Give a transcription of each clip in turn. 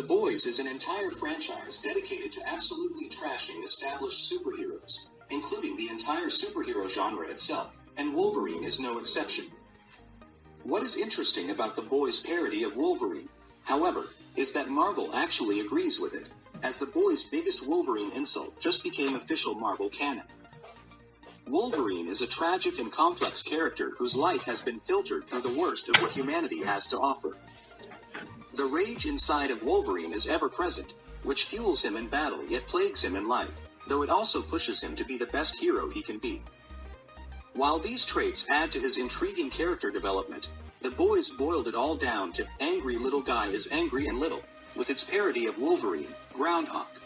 The Boys is an entire franchise dedicated to absolutely trashing established superheroes, including the entire superhero genre itself, and Wolverine is no exception. What is interesting about The Boys' parody of Wolverine, however, is that Marvel actually agrees with it, as The Boys' biggest Wolverine insult just became official Marvel canon. Wolverine is a tragic and complex character whose life has been filtered through the worst of what humanity has to offer. The rage inside of Wolverine is ever present, which fuels him in battle yet plagues him in life, though it also pushes him to be the best hero he can be. While these traits add to his intriguing character development, The Boys boiled it all down to "Angry Little Guy is Angry and Little," with its parody of Wolverine, Groundhawk.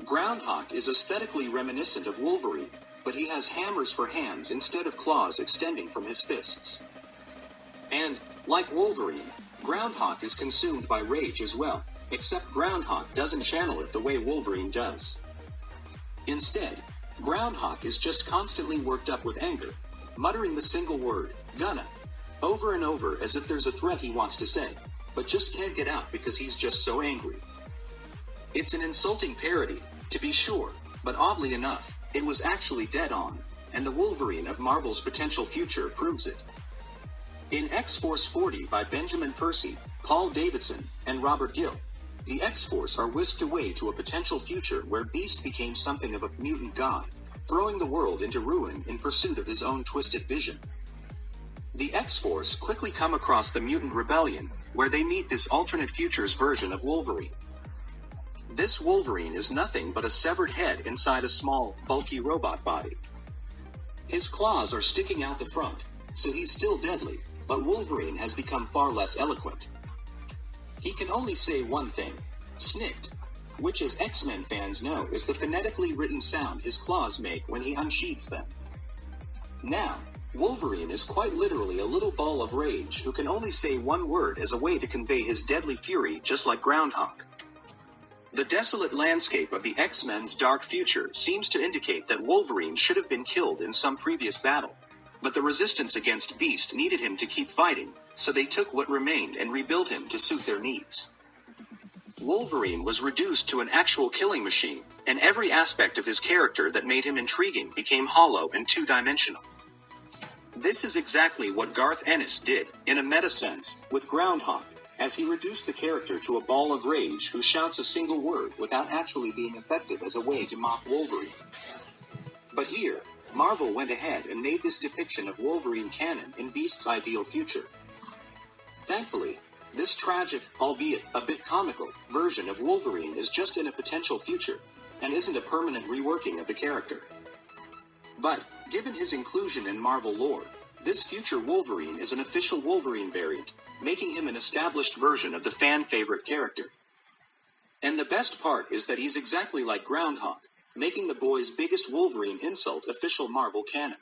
Groundhawk is aesthetically reminiscent of Wolverine, but he has hammers for hands instead of claws extending from his fists. And, like Wolverine, Groundhawk is consumed by rage as well, except Groundhawk doesn't channel it the way Wolverine does. Instead, Groundhawk is just constantly worked up with anger, muttering the single word, "gonna," over and over as if there's a threat he wants to say, but just can't get out because he's just so angry. It's an insulting parody, to be sure, but oddly enough, it was actually dead on, and the Wolverine of Marvel's potential future proves it. In X-Force 40 by Benjamin Percy, Paul Davidson, and Robert Gill, the X-Force are whisked away to a potential future where Beast became something of a mutant god, throwing the world into ruin in pursuit of his own twisted vision. The X-Force quickly come across the Mutant Rebellion, where they meet this alternate future's version of Wolverine. This Wolverine is nothing but a severed head inside a small, bulky robot body. His claws are sticking out the front, so he's still deadly, but Wolverine has become far less eloquent. He can only say one thing, "snicked," which as X-Men fans know is the phonetically written sound his claws make when he unsheathes them. Now, Wolverine is quite literally a little ball of rage who can only say one word as a way to convey his deadly fury, just like Groundhawk. The desolate landscape of the X-Men's dark future seems to indicate that Wolverine should have been killed in some previous battle, but the resistance against Beast needed him to keep fighting, so they took what remained and rebuilt him to suit their needs. Wolverine was reduced to an actual killing machine, and every aspect of his character that made him intriguing became hollow and two-dimensional. This is exactly what Garth Ennis did, in a meta-sense, with Groundhawk, as he reduced the character to a ball of rage who shouts a single word without actually being effective as a way to mock Wolverine. But here, Marvel went ahead and made this depiction of Wolverine canon in Beast's ideal future. Thankfully, this tragic, albeit a bit comical, version of Wolverine is just in a potential future, and isn't a permanent reworking of the character. But, given his inclusion in Marvel lore, this future Wolverine is an official Wolverine variant, making him an established version of the fan-favorite character. And the best part is that he's exactly like Groundhawk, making The Boys' biggest Wolverine insult official Marvel canon.